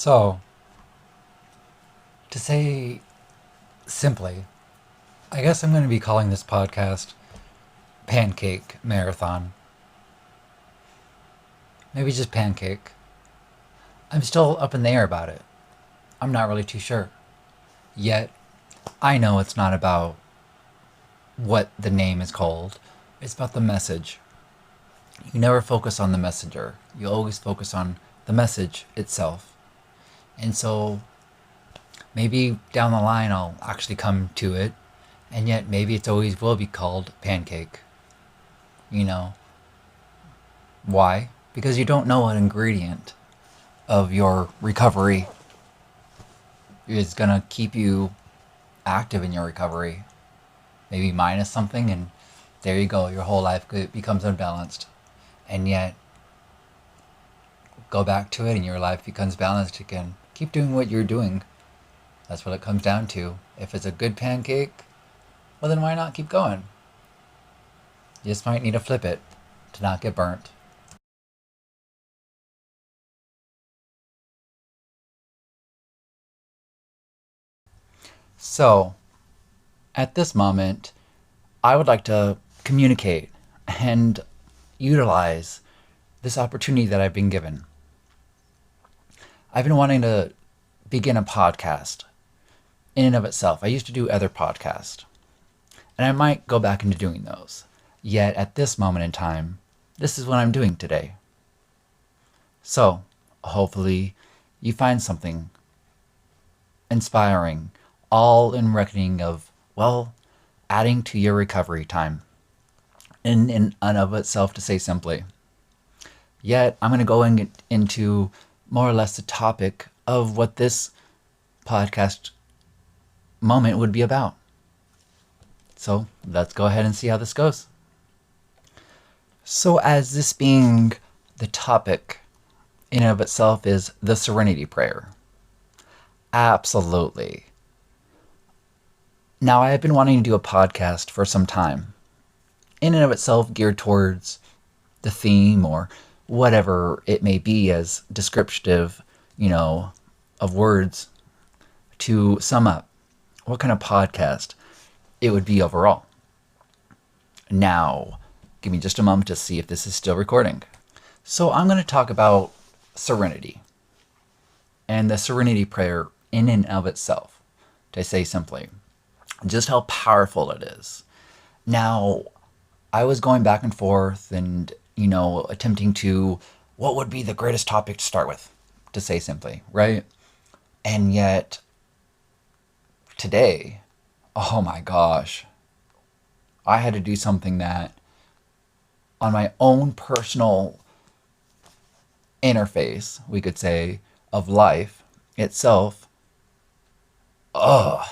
So, to say simply, I guess I'm going to be calling this podcast Pancake Marathon. Maybe just pancake. I'm still up in the air about it. I'm not really too sure. Yet, I know it's not about what the name is called, it's about the message. You never focus on the messenger, you always focus on the message itself. And so, maybe down the line I'll actually come to it, and yet maybe it always will be called pancake. You know, why? Because you don't know what ingredient of your recovery is gonna keep you active in your recovery. Maybe minus something, and there you go, your whole life becomes unbalanced. And yet, go back to it and your life becomes balanced again. Keep doing what you're doing. That's what it comes down to. If it's a good pancake, well, then why not keep going? You just might need to flip it to not get burnt. So, at this moment, I would like to communicate and utilize this opportunity that I've been given. I've been wanting to begin a podcast in and of itself. I used to do other podcasts, and I might go back into doing those. Yet at this moment in time, this is what I'm doing today. So, hopefully, you find something inspiring, all in reckoning of, well, adding to your recovery time. In and of itself, to say simply. Yet, I'm going to go into more or less the topic of what this podcast moment would be about. So, let's go ahead and see how this goes. So, as this being the topic in and of itself is the serenity prayer. Absolutely. Now, I have been wanting to do a podcast for some time, in and of itself geared towards the theme or whatever it may be as descriptive, of words to sum up what kind of podcast it would be overall. Now, give me just a moment to see if this is still recording. So I'm going to talk about serenity and the serenity prayer in and of itself, to say simply, just how powerful it is. Now, I was going back and forth and, attempting to, what would be the greatest topic to start with, to say simply, right? And yet, today, oh my gosh, I had to do something that, on my own personal interface, we could say, of life itself, I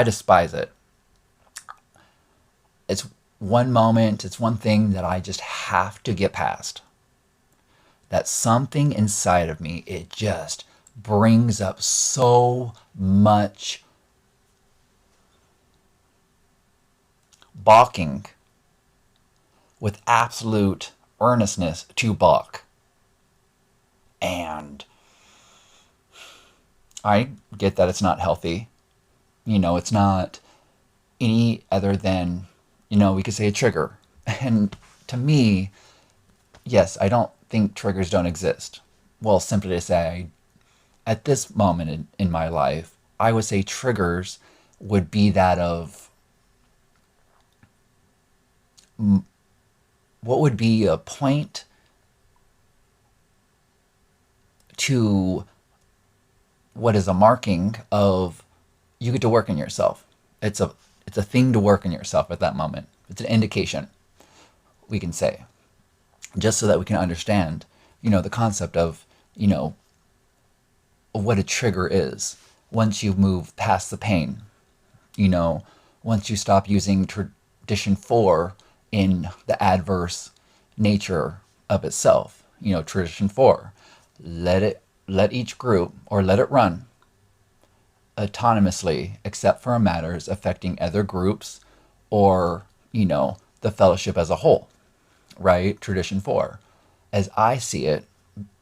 despise it. It's one moment, it's one thing that I just have to get past. That something inside of me, it just brings up so much balking with absolute earnestness to balk. And I get that it's not healthy. It's not any other than, we could say a trigger. And to me, yes, I don't think triggers don't exist. Well, simply to say, at this moment in my life, I would say triggers would be that of what would be a point to what is a marking of you get to work on yourself. It's a thing to work on yourself at that moment. It's an indication, we can say, just so that we can understand, the concept of, what a trigger is. Once you move past the pain, once you stop using tradition 4 in the adverse nature of itself, tradition 4, let each group, or let it run autonomously, except for matters affecting other groups or, the fellowship as a whole, right? Tradition 4. As I see it,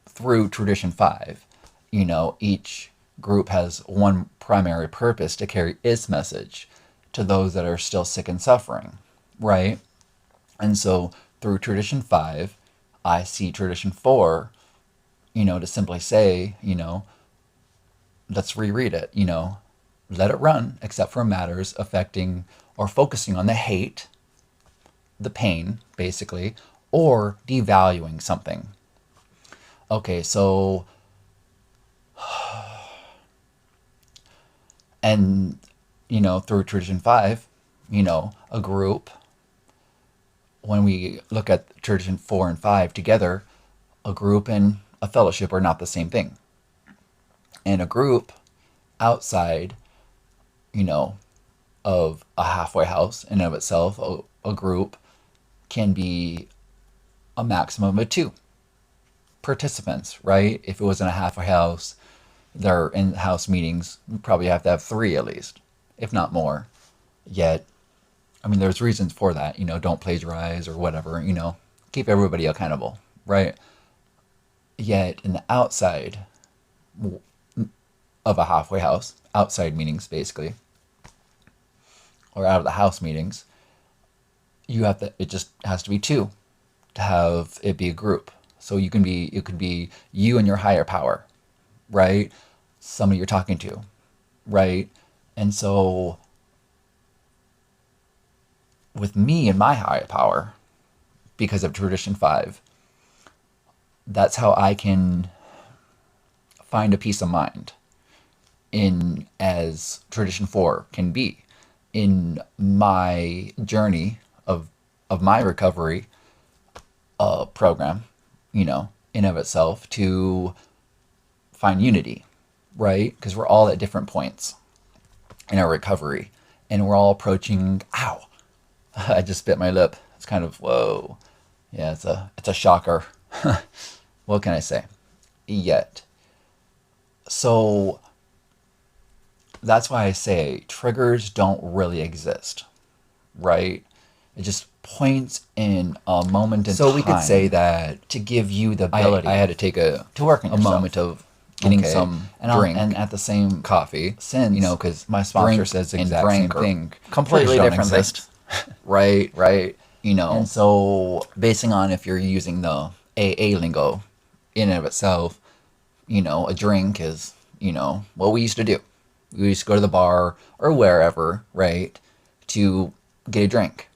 through tradition 5, each group has one primary purpose to carry its message to those that are still sick and suffering, right? And so through tradition 5, I see tradition 4, to simply say, let's reread it, let it run except for matters affecting or focusing on the hate, the pain, basically, or devaluing something. Okay, so, and, through tradition 5, a group, when we look at tradition 4 and 5 together, a group and a fellowship are not the same thing. And a group outside, of a halfway house in and of itself, a group can be a maximum of 2 participants, right? If it was in a halfway house, their in-house meetings, you probably have to have 3 at least, if not more. Yet, there's reasons for that, don't plagiarize or whatever, keep everybody accountable, right? Yet in the outside of a halfway house, outside meetings basically, or out of the house meetings, it just has to be 2 to have it be a group. So it could be you and your higher power, right? Somebody you're talking to, right? And so with me and my higher power, because of tradition 5, that's how I can find a peace of mind in as tradition 4 can be in my journey of my recovery program, in of itself, to find unity, right? Because we're all at different points in our recovery, and we're all approaching, ow, I just bit my lip. It's kind of, whoa. Yeah, it's a shocker. What can I say? Yet. So that's why I say triggers don't really exist, right? It just points in a moment in time. So we could say that to give you the ability. I had to take a moment of getting some drink and at the same coffee, since because my sponsor says the exact same thing, completely different things, right? And so basing on if you're using the AA lingo in and of itself, a drink is what we used to do. We used to go to the bar or wherever, right, to get a drink.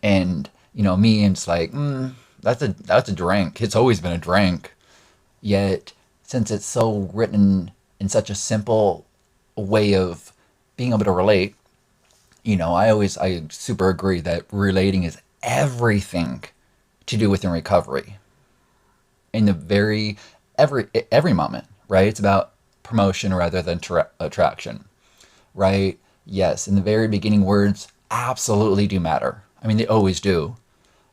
And, me, and it's like, that's a drink. It's always been a drink. Yet, since it's so written in such a simple way of being able to relate, I super agree that relating is everything to do within recovery. In the every moment, right? It's about promotion rather than attraction, right? Yes, in the very beginning, words absolutely do matter. They always do.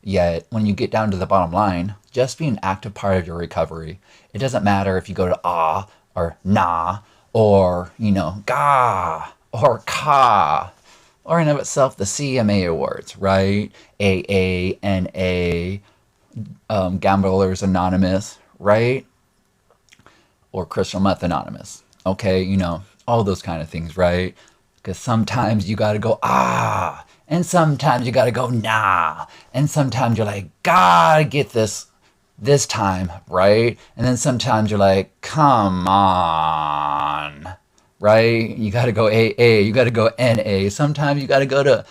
Yet, when you get down to the bottom line, just be an active part of your recovery. It doesn't matter if you go to ah or nah or, ga or ka, or in of itself the CMA awards, right? AA, NA, Gamblers Anonymous, right? Or Crystal Meth Anonymous. Okay, all those kind of things, right? Because sometimes you got to go ah, and sometimes you got to go nah, and sometimes you're like, gotta get this time, right? And then sometimes you're like, come on, right? You got to go AA, you got to go NA. Sometimes you got to go to,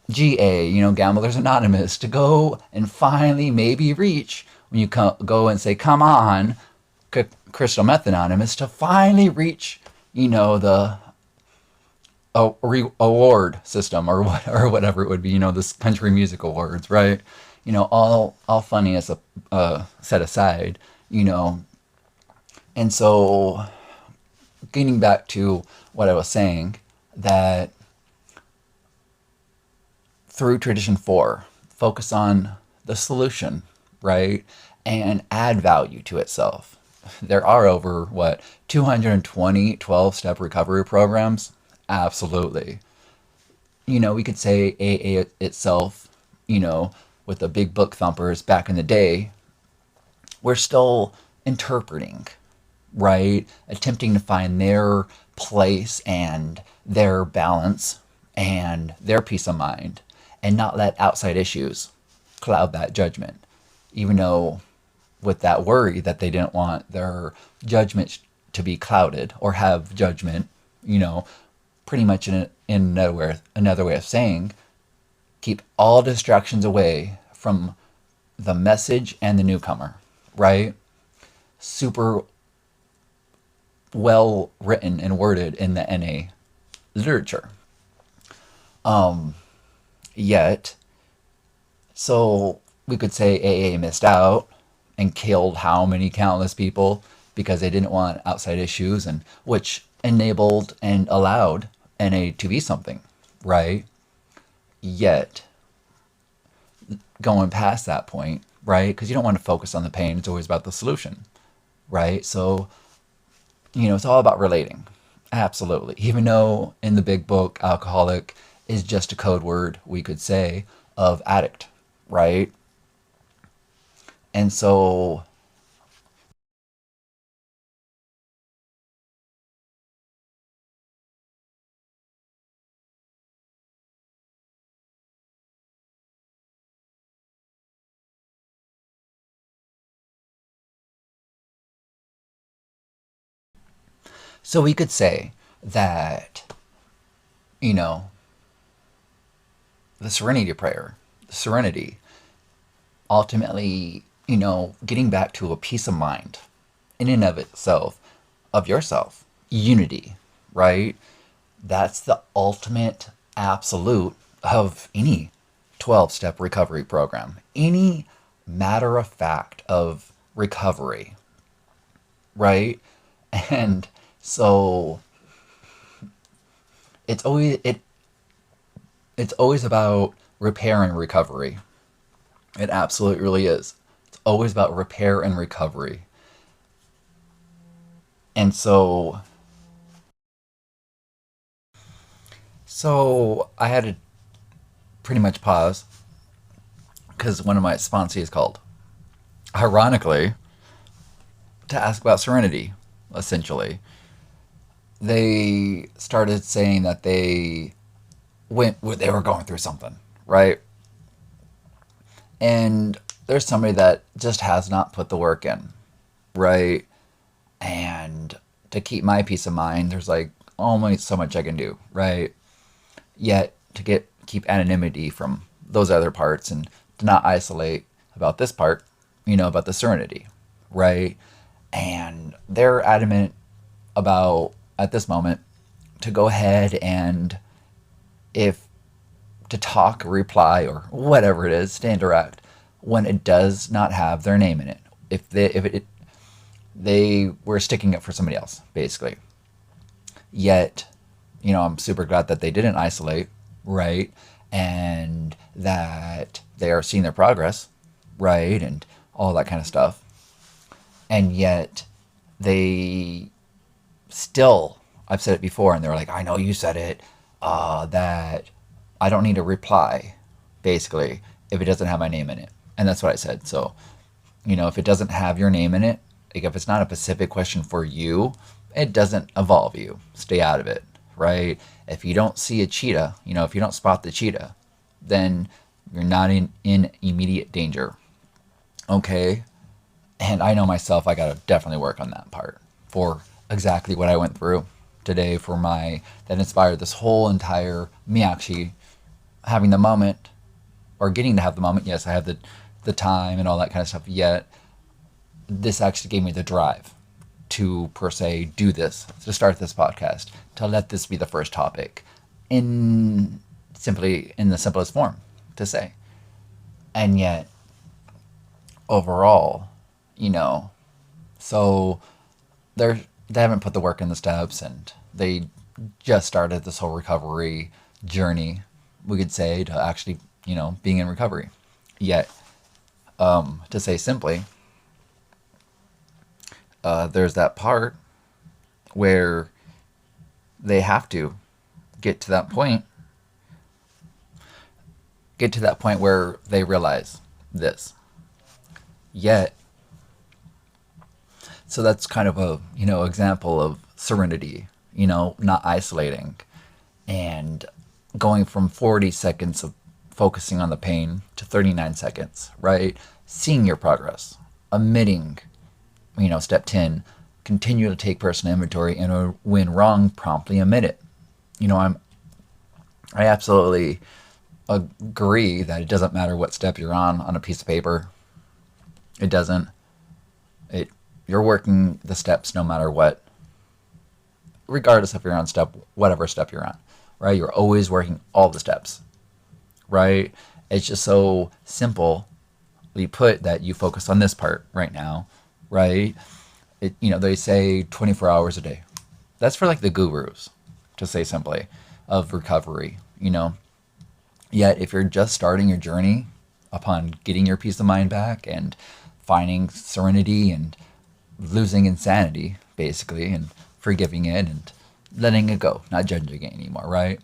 GA, Gamblers Anonymous, to go and finally maybe reach, when you go and say, come on, Crystal Meth Anonymous, to finally reach, the award system or whatever it would be, this country music awards, right? All funny as a set aside, and so getting back to what I was saying, that through tradition 4, focus on the solution, right? And add value to itself. There are over 220 12-step recovery programs. Absolutely. We could say AA itself, with the big book thumpers back in the day, we're still interpreting, right? Attempting to find their place and their balance and their peace of mind and not let outside issues cloud that judgment. Even though with that worry that they didn't want their judgment to be clouded or have judgment, you know, pretty much in another way of saying, keep all distractions away from the message and the newcomer, right? Super well written and worded in the NA literature. Yet, so we could say AA missed out and killed how many countless people because they didn't want outside issues, and which enabled and allowed NA to be something, right? Yet, going past that point, right? Because you don't want to focus on the pain, it's always about the solution, right? So, it's all about relating. Absolutely. Even though in the big book, alcoholic is just a code word, we could say, of addict, right? And so we could say that, you know, the serenity prayer, the serenity, ultimately, getting back to a peace of mind in and of itself, of yourself, unity, right? That's the ultimate absolute of any 12-step recovery program. Any matter of fact of recovery, right? And so it's always it's always about repair and recovery. It absolutely really is. It's always about repair and recovery. And so I had to pretty much pause because one of my sponsees called. Ironically, to ask about serenity, essentially. They started saying that they were going through something, right? And there's somebody that just has not put the work in, right? And to keep my peace of mind, there's like only so much I can do, right? Yet to keep anonymity from those other parts and to not isolate about this part, about the serenity, right? And they're adamant about at this moment to go ahead and if to talk, reply, or whatever it is, to interact when it does not have their name in it. If they were sticking up for somebody else, basically. Yet, I'm super glad that they didn't isolate, right? And that they are seeing their progress, right? And all that kind of stuff. And yet, they still, I've said it before, and they're like, I know you said it, that I don't need to reply, basically, if it doesn't have my name in it. And that's what I said. So, if it doesn't have your name in it, like if it's not a specific question for you, it doesn't involve you. Stay out of it, right? If you don't see a cheetah, if you don't spot the cheetah, then you're not in immediate danger. Okay? And I know myself, I gotta definitely work on that part for exactly what I went through today that inspired this whole entire me actually having the moment or getting to have the moment. Yes, I have the time and all that kind of stuff. Yet this actually gave me the drive to per se do this, to start this podcast, to let this be the first topic in the simplest form to say. And yet overall, so they haven't put the work in the steps and they just started this whole recovery journey, we could say, to actually, being in recovery. Yet, to say simply, there's that part where they have to get to that point, where they realize this. Yet, So that's kind of a, example of serenity, not isolating and going from 40 seconds of focusing on the pain to 39 seconds, right? Seeing your progress, omitting, step 10, continue to take personal inventory, and when wrong, promptly omit it. I absolutely agree that it doesn't matter what step you're on a piece of paper. It doesn't. You're working the steps no matter what, regardless if you're on whatever step you're on, right? You're always working all the steps, right? It's just so simple. You put that you focus on this part right now, right? They say 24 hours a day. That's for like the gurus, to say simply, of recovery, Yet if you're just starting your journey upon getting your peace of mind back and finding serenity and losing insanity, basically, and forgiving it and letting it go, not judging it anymore, right?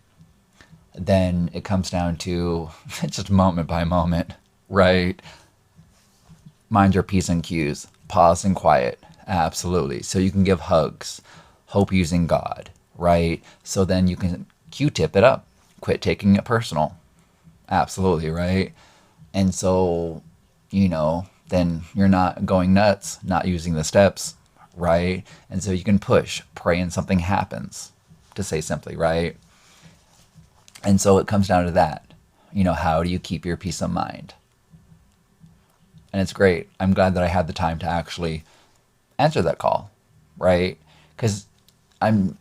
Then it comes down to just moment by moment, right? Mind your P's and Q's, pause and quiet, absolutely. So you can give hugs, hope using God, right? So then you can Q-tip it up, quit taking it personal, absolutely, right? And so, then you're not going nuts, not using the steps, right? And so you can push, pray, and something happens, to say simply, right? And so it comes down to that. How do you keep your peace of mind? And it's great. I'm glad that I had the time to actually answer that call, right? Because I'm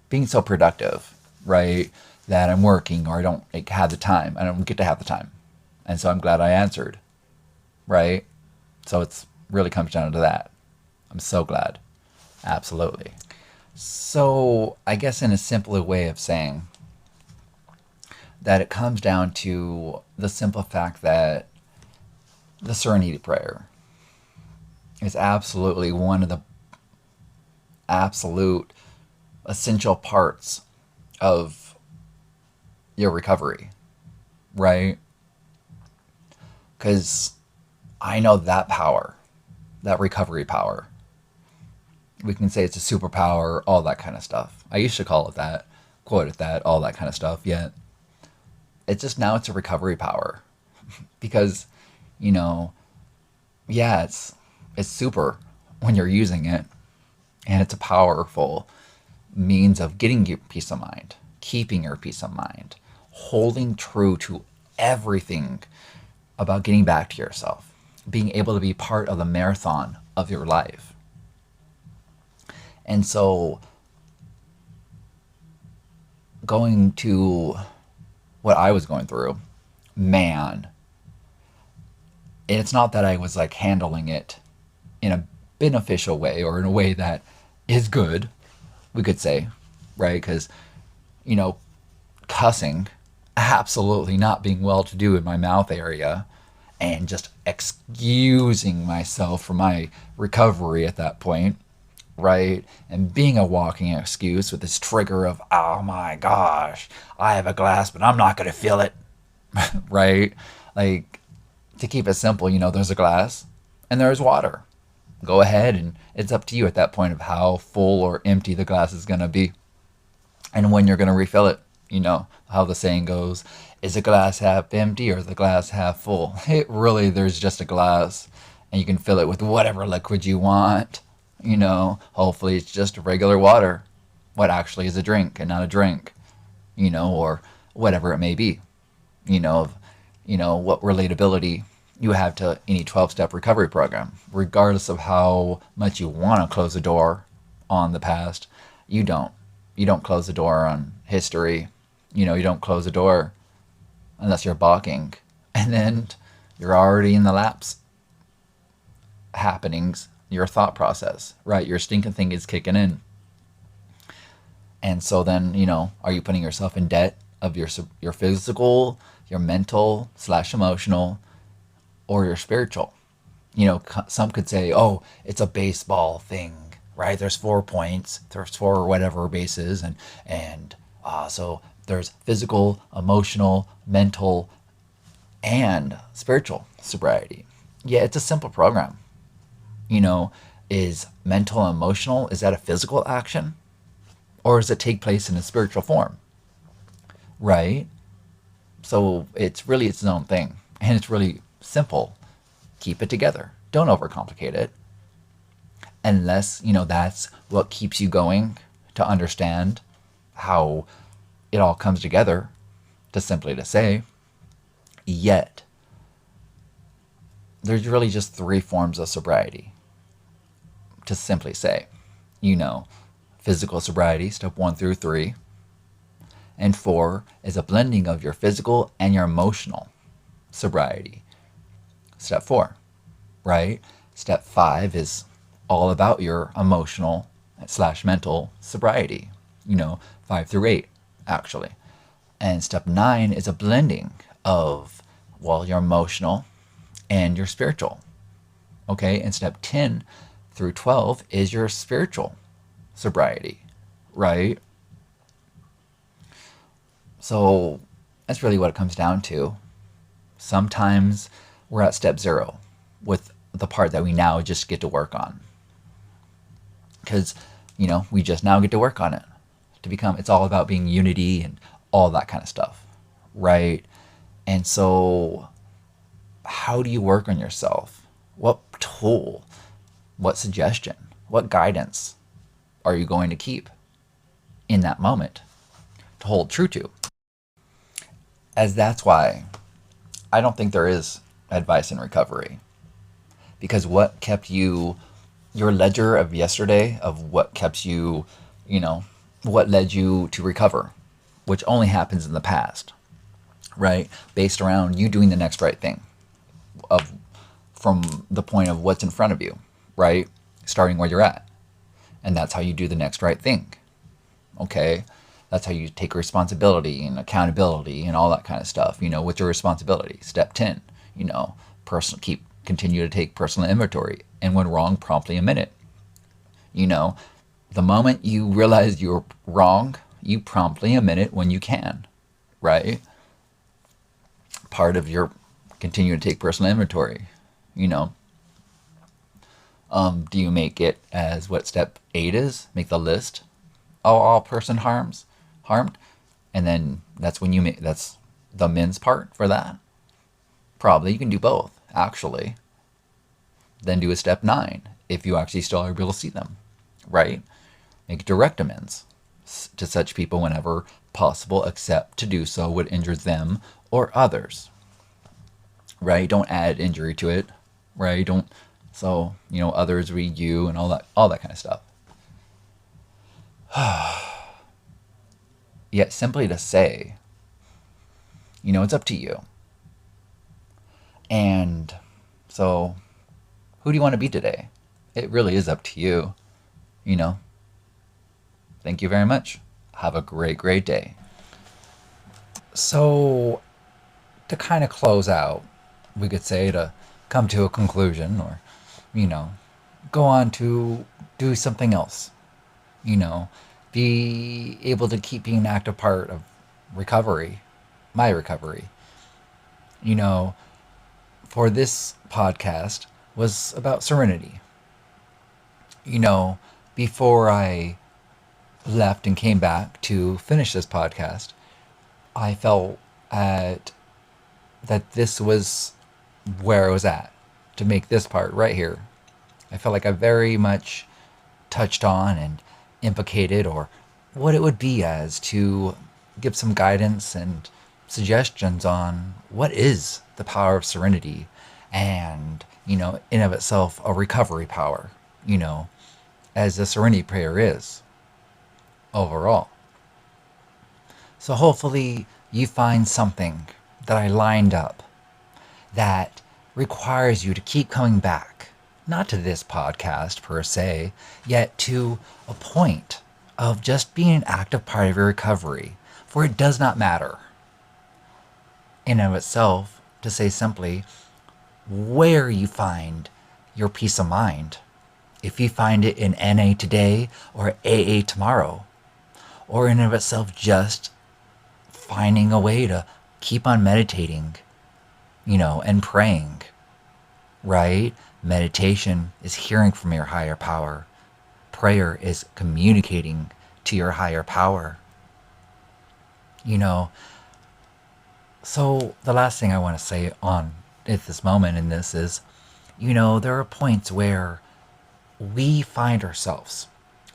being so productive, right? That I'm working or I don't have the time. I don't get to have the time. And so I'm glad I answered, right? So it's really comes down to that. I'm so glad. Absolutely. So I guess in a simpler way of saying that it comes down to the simple fact that the serenity prayer is absolutely one of the absolute essential parts of your recovery, right? Because I know that power, that recovery power. We can say it's a superpower, all that kind of stuff. I used to call it that, quote it that, all that kind of stuff. Yet it's just now it's a recovery power because, yeah, it's super when you're using it, and it's a powerful means of getting your peace of mind, keeping your peace of mind, holding true to everything about getting back to yourself, being able to be part of the marathon of your life. And so going to what I was going through, man, and it's not that I was like handling it in a beneficial way or in a way that is good, we could say, right? Because, cussing, absolutely not being well to do in my mouth area, and just excusing myself from my recovery at that point, right? And being a walking excuse with this trigger of, oh my gosh, I have a glass, but I'm not going to fill it, right? Like, to keep it simple, there's a glass and there's water. Go ahead, and it's up to you at that point of how full or empty the glass is going to be and when you're going to refill it. How the saying goes, is the glass half empty or the glass half full? There's just a glass, and you can fill it with whatever liquid you want. Hopefully it's just regular water, what actually is a drink and not a drink, or whatever it may be, what relatability you have to any 12-step recovery program, regardless of how much you want to close the door on the past. You don't close the door on history. You don't close the door unless you're balking, and then you're already in the lapse happenings, your thought process, right? Your stinking thing is kicking in. And so then, are you putting yourself in debt of your physical, your mental / emotional, or your spiritual? Some could say, oh, it's a baseball thing, right? There's 4 points, there's 4 whatever bases, and so there's physical, emotional, mental, and spiritual sobriety. Yeah, it's a simple program. Is mental and emotional, is that a physical action? Or does it take place in a spiritual form? Right? So it's really its own thing. And it's really simple. Keep it together. Don't overcomplicate it. Unless, that's what keeps you going, to understand how it all comes together, to say. Yet, there's really just 3 forms of sobriety, to simply say. Physical sobriety, step 1 through 3. And 4 is a blending of your physical and your emotional sobriety. Step 4, right? Step 5 is all about your emotional / mental sobriety. 5 through 8, actually. And step 9 is a blending of, your emotional and your spiritual. Okay, and step 10 through 12 is your spiritual sobriety, right? So that's really what it comes down to. Sometimes we're at step 0 with the part that we now just get to work on. Because, we just now get to work on it. It's all about being unity and all that kind of stuff, right? And so, how do you work on yourself? What tool, what suggestion, what guidance are you going to keep in that moment to hold true to? As that's why I don't think there is advice in recovery. Because what kept you, your ledger of yesterday, of what kept you, what led you to recover, which only happens in the past, right? Based around you doing the next right thing, from the point of what's in front of you, right? Starting where you're at. And that's how you do the next right thing. Okay? That's how you take responsibility and accountability and all that kind of stuff. What's your responsibility? Step 10, continue to take personal inventory. And when wrong, promptly admit it. The moment you realize you're wrong, you promptly admit it when you can, right? Part of your continue to take personal inventory, do you make it as what step 8 is? Make the list of all person harmed, and then that's when that's the amends part for that. Probably you can do both, actually. Then do a step 9 if you actually still are able to see them, right? Make direct amends to such people whenever possible, except to do so would injure them or others, right? Don't add injury to it, right? Don't, so, others read you and all that kind of stuff. Yet simply to say, it's up to you. And so, who do you want to be today? It really is up to you, Thank you very much. Have a great, great day. So, to kind of close out, we could say, to come to a conclusion, or, go on to do something else. Be able to keep being an active part of recovery, my recovery. For this podcast was about serenity. Before I left and came back to finish this podcast, I felt that this was where I was at to make this part right here. I felt like I very much touched on and implicated, or what it would be as to give some guidance and suggestions on what is the power of serenity, and, in of itself, a recovery power, as the serenity prayer is overall. So hopefully you find something that I lined up that requires you to keep coming back, not to this podcast per se, yet to a point of just being an active part of your recovery, for it does not matter in and of itself, to say simply, where you find your peace of mind. If you find it in NA today or AA tomorrow, or in and of itself just finding a way to keep on meditating, and praying, right? Meditation is hearing from your higher power. Prayer is communicating to your higher power. You know, so the last thing I want to say on at this moment in this is, there are points where we find ourselves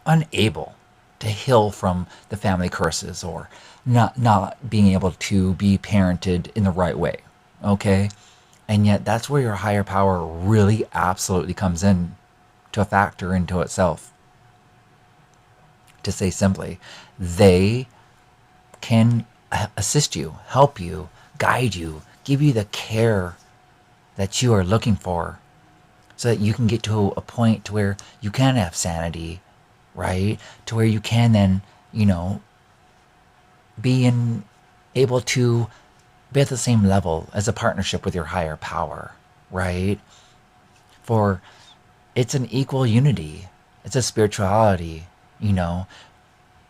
unable to heal from the family curses, or not being able to be parented in the right way. Okay? And yet that's where your higher power really absolutely comes in to a factor into itself. To say simply, they can assist you, help you, guide you, give you the care that you are looking for, so that you can get to a point to where you can have sanity, right? To where you can then, able to be at the same level as a partnership with your higher power, right? For it's an equal unity. It's a spirituality,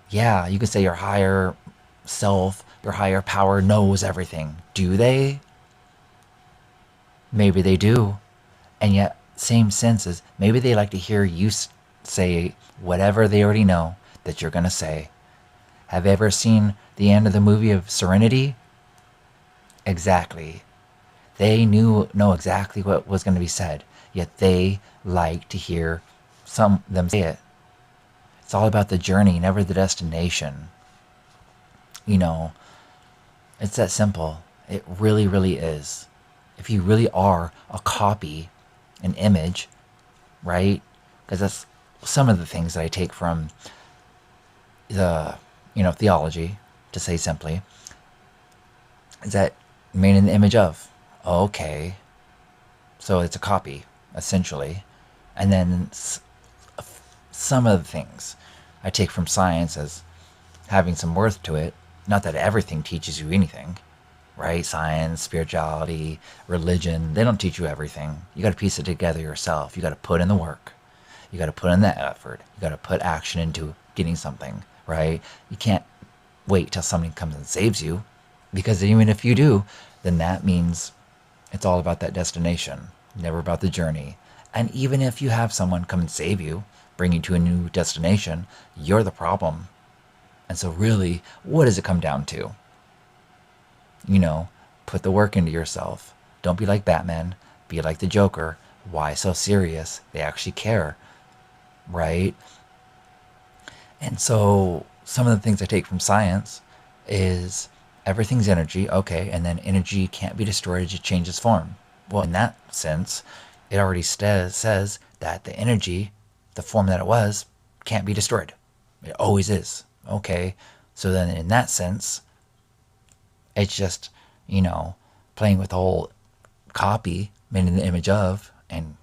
Yeah, you could say your higher self, your higher power knows everything. Do they? Maybe they do. And yet, same senses, maybe they like to hear you say whatever they already know that you're going to say. Have you ever seen the end of the movie of Serenity? Exactly. They know exactly what was going to be said, yet they like to hear them say it. It's all about the journey, never the destination. It's that simple. It really, really is. If you really are a copy, an image, right? Because that's some of the things that I take from the, theology, to say simply, is that made in the image of. Okay. So it's a copy, essentially. And then some of the things I take from science as having some worth to it. Not that everything teaches you anything, right? Science, spirituality, religion, they don't teach you everything. You got to piece it together yourself. You got to put in the work. You got to put in the effort. You got to put action into getting something, right? You can't wait till somebody comes and saves you, because even if you do, then that means it's all about that destination, never about the journey. And even if you have someone come and save you, bring you to a new destination, you're the problem. And so really, what does it come down to? Put the work into yourself. Don't be like Batman. Be like the Joker. Why so serious? They actually care, right? And so some of the things I take from science is everything's energy, okay, and then energy can't be destroyed, it just changes form. Well, in that sense, it already says that the energy, the form that it was, can't be destroyed. It always is. Okay, so then in that sense, it's just, playing with the whole copy made in the image of, and,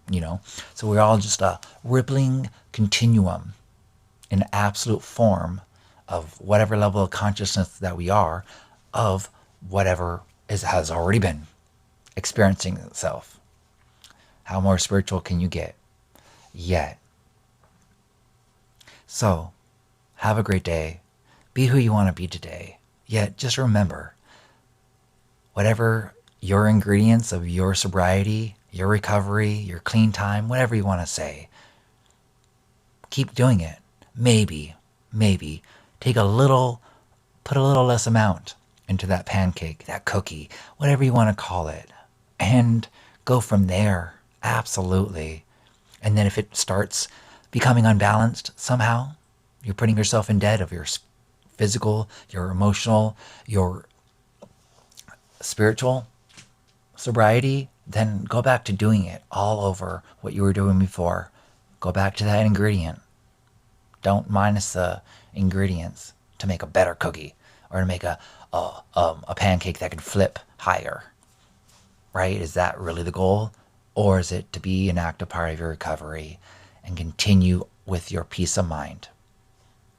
so we're all just a rippling continuum in absolute form of whatever level of consciousness that we are, of whatever has already been experiencing itself. How more spiritual can you get? Yet. So, have a great day. Be who you want to be today. Yet, just remember, whatever your ingredients of your sobriety, your recovery, your clean time, whatever you want to say, keep doing it. Maybe, put a little less amount into that pancake, that cookie, whatever you want to call it, and go from there. Absolutely. And then if it starts becoming unbalanced somehow, you're putting yourself in debt of your physical, your emotional, your spiritual sobriety, then go back to doing it all over what you were doing before. Go back to that ingredient. Don't minus the ingredients to make a better cookie, or to make a pancake that can flip higher. Right? Is that really the goal? Or is it to be an active part of your recovery and continue with your peace of mind?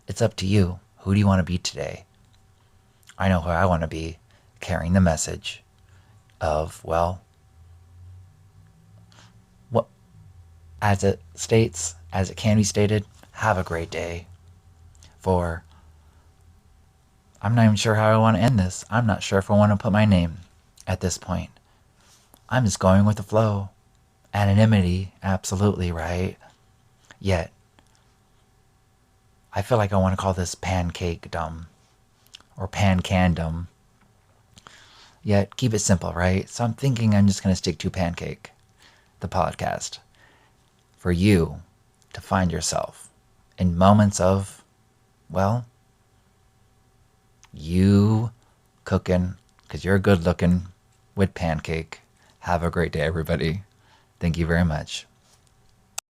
It's up to you. Who do you want to be today? I know who I want to be, carrying the message of, well, what, as it states, as it can be stated, have a great day. For I'm not even sure how I want to end this. I'm not sure if I want to put my name at this point. I'm just going with the flow. Anonymity, absolutely, right? Yet, I feel like I want to call this pancake dumb or pan-candom. Yet, keep it simple, right? So I'm thinking I'm just going to stick to pancake, the podcast, for you to find yourself in moments of, well, you cooking because you're good looking with pancake. Have a great day, everybody. Thank you very much.